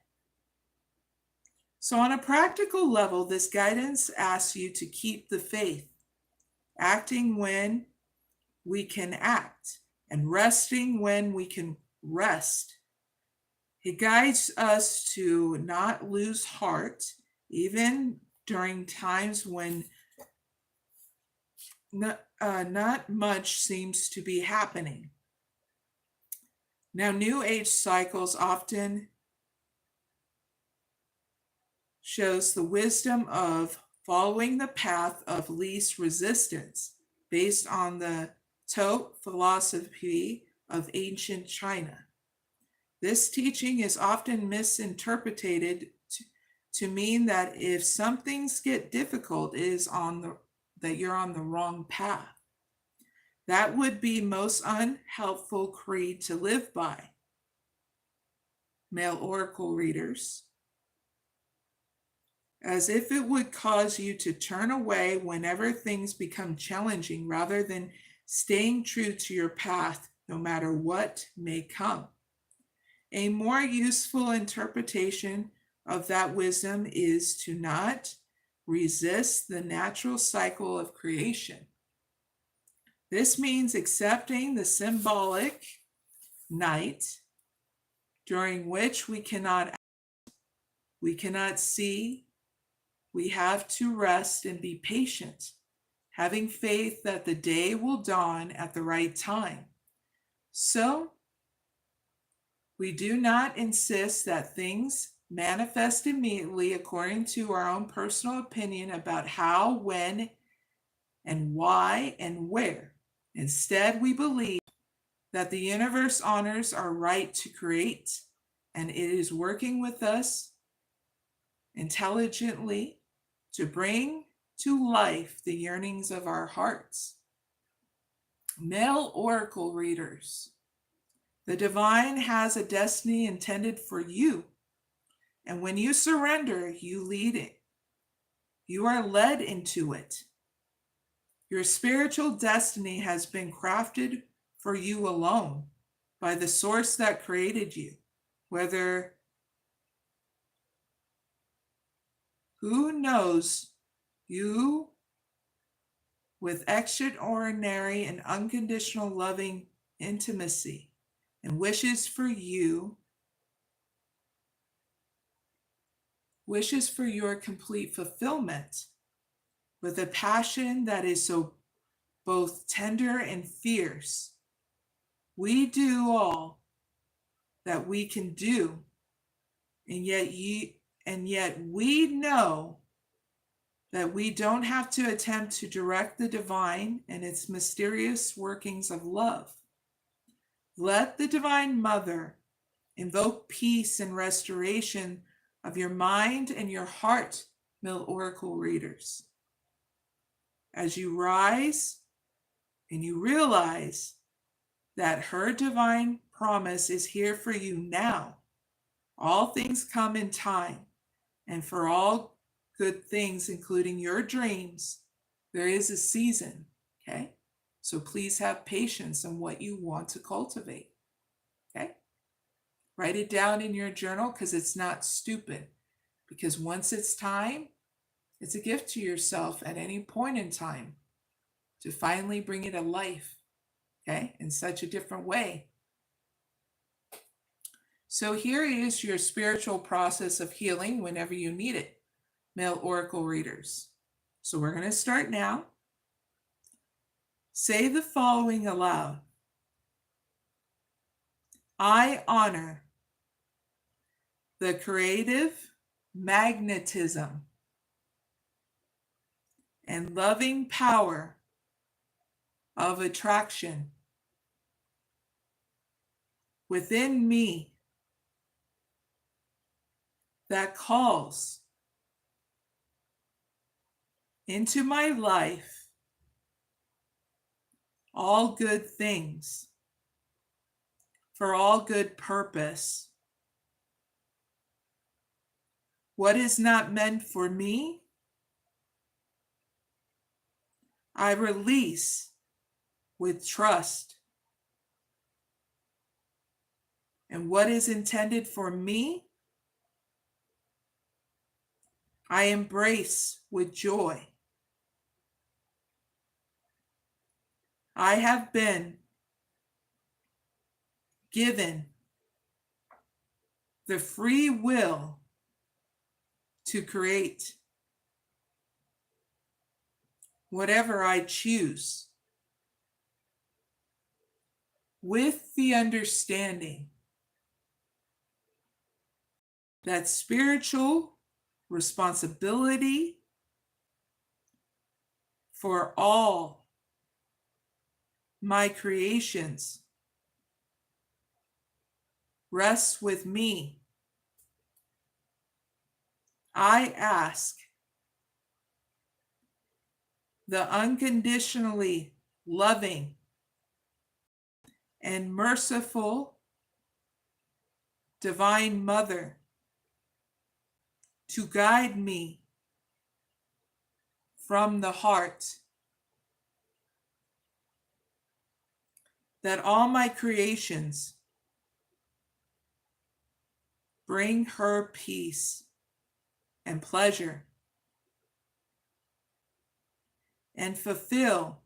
So on a practical level, this guidance asks you to keep the faith, acting when we can act, and resting when we can rest. It guides us to not lose heart, even during times when not much seems to be happening. Now, New Age cycles often shows the wisdom of following the path of least resistance based on the Tao philosophy of ancient China. This teaching is often misinterpreted to mean that if some things get difficult, it is that you're on the wrong path. That would be most unhelpful creed to live by, male oracle readers, as if it would cause you to turn away whenever things become challenging rather than staying true to your path no matter what may come. A more useful interpretation of that wisdom is to not resist the natural cycle of creation. This means accepting the symbolic night during which we cannot act, we cannot see, we have to rest and be patient, having faith that the day will dawn at the right time. So, we do not insist that things manifest immediately according to our own personal opinion about how, when, and why, and where. Instead, we believe that the universe honors our right to create, and it is working with us intelligently to bring to life the yearnings of our hearts. Male oracle readers, the divine has a destiny intended for you, and when you surrender, you lead it. You are led into it. Your spiritual destiny has been crafted for you alone by the source that created you, whether who knows you with extraordinary and unconditional loving intimacy and wishes for your complete fulfillment with a passion that is so both tender and fierce. We do all that we can do, and yet we know that we don't have to attempt to direct the divine and its mysterious workings of love. Let the Divine Mother invoke peace and restoration of your mind and your heart, Mill Oracle readers. As you rise and you realize that her divine promise is here for you now, all things come in time, and for all good things, including your dreams, there is a season, okay? So please have patience on what you want to cultivate, okay? Write it down in your journal because it's not stupid. Because once it's time, it's a gift to yourself at any point in time to finally bring it to life, okay? In such a different way. So here is your spiritual process of healing whenever you need it, male oracle readers. So we're going to start now. Say the following aloud. I honor the creative magnetism and loving power of attraction within me that calls into my life all good things for all good purpose. What is not meant for me, I release with trust. And what is intended for me, I embrace with joy. I have been given the free will to create whatever I choose, with the understanding that spiritual responsibility for all my creations rests with me. I ask the unconditionally loving and merciful Divine Mother to guide me from the heart, that all my creations bring her peace and pleasure and fulfill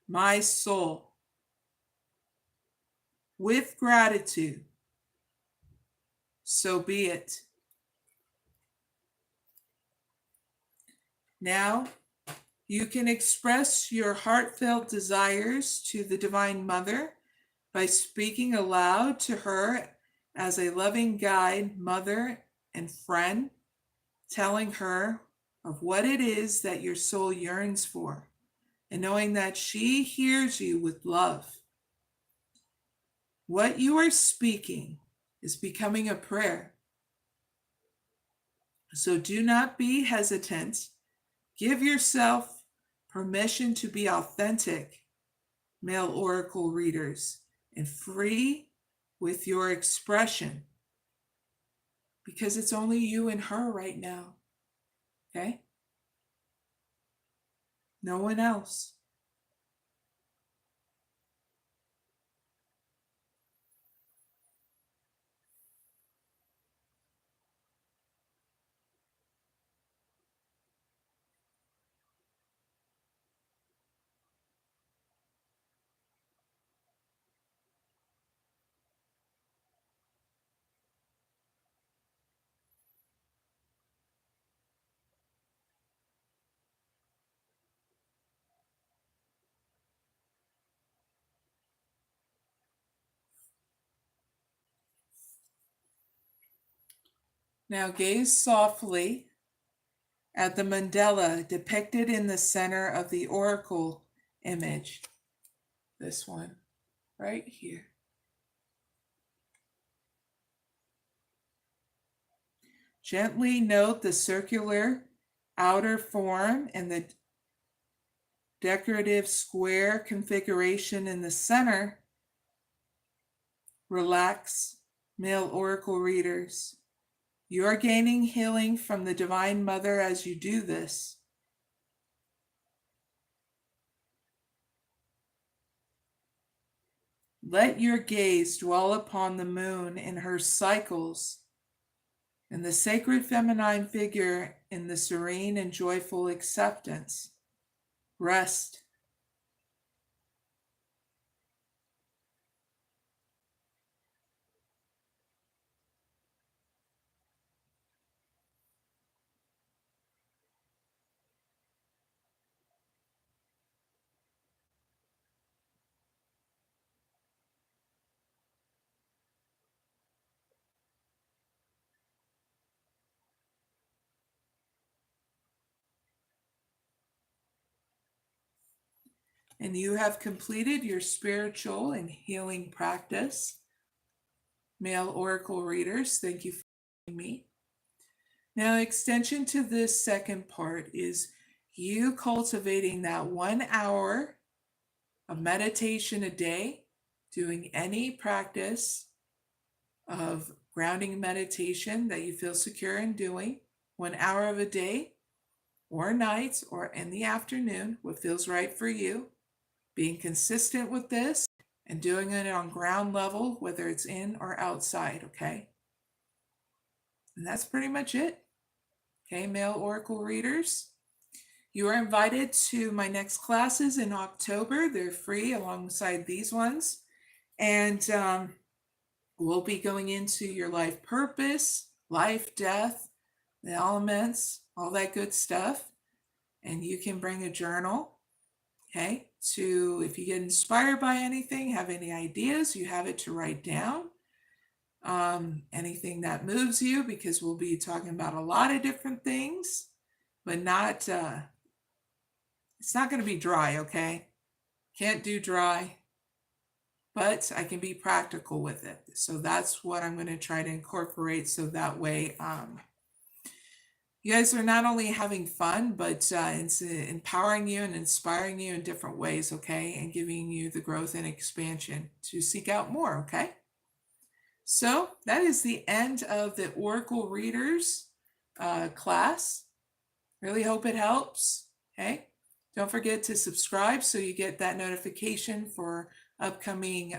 my soul with gratitude. So be it. Now, you can express your heartfelt desires to the Divine Mother by speaking aloud to her as a loving guide, mother, and friend, telling her of what it is that your soul yearns for, and knowing that she hears you with love. What you are speaking is becoming a prayer. So do not be hesitant. Give yourself permission to be authentic, male oracle readers, and free with your expression, because it's only you and her right now. Okay? No one else. Now gaze softly at the mandala depicted in the center of the oracle image. This one right here. Gently note the circular outer form and the decorative square configuration in the center. Relax, male oracle readers. You are gaining healing from the Divine Mother as you do this. Let your gaze dwell upon the moon in her cycles and the sacred feminine figure in the serene and joyful acceptance. Rest. And you have completed your spiritual and healing practice. Male oracle readers, thank you for joining me. Now, extension to this second part is you cultivating that 1 hour of meditation a day, doing any practice of grounding meditation that you feel secure in doing, 1 hour of a day or night or in the afternoon, what feels right for you. Being consistent with this and doing it on ground level, whether it's in or outside, okay? And that's pretty much it. Okay, male oracle readers. You are invited to my next classes in October. They're free alongside these ones. And we'll be going into your life purpose, life, death, the elements, all that good stuff. And you can bring a journal. Okay, to if you get inspired by anything, have any ideas, you have it to write down. Anything that moves you, because we'll be talking about a lot of different things, but not, it's not going to be dry, okay? Can't do dry, but I can be practical with it. So that's what I'm going to try to incorporate, so that way you guys are not only having fun, but it's empowering you and inspiring you in different ways, okay? And giving you the growth and expansion to seek out more, okay? So that is the end of the Oracle Readers class. Really hope it helps, okay? Don't forget to subscribe so you get that notification for upcoming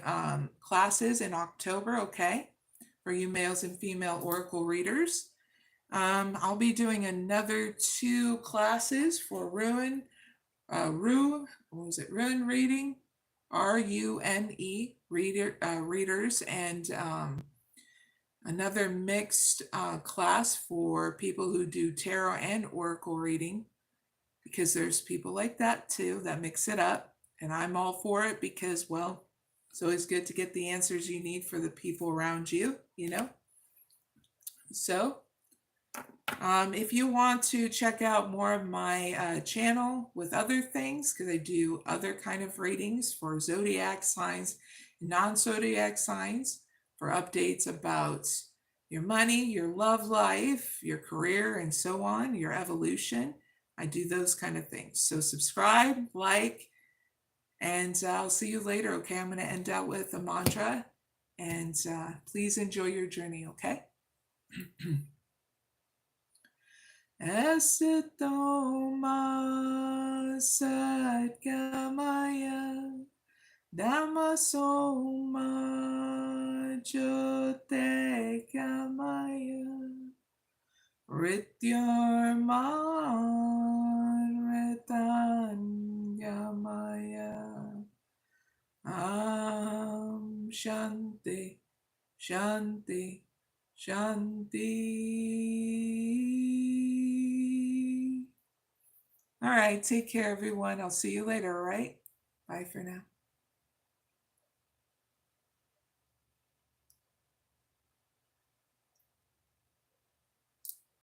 classes in October, okay? For you males and female Oracle Readers. I'll be doing another 2 classes for Rune reading, RUNE readers, and another mixed class for people who do tarot and oracle reading, because there's people like that too that mix it up, and I'm all for it because, well, It's always good to get the answers you need for the people around you, you know? So, if you want to check out more of my channel with other things, because I do other kind of readings for zodiac signs, non-zodiac signs, for updates about your money, your love life, your career, and so on, your evolution. I do those kind of things. So subscribe, like, and I'll see you later, okay? I'm going to end out with a mantra, and please enjoy your journey, okay? 𝐸tomāsatkamaya dhammasomājyotekamaya rityarmanretangamaya Shanti, Shanti, Shanti. All right, take care, everyone. I'll see you later, all right? Bye for now.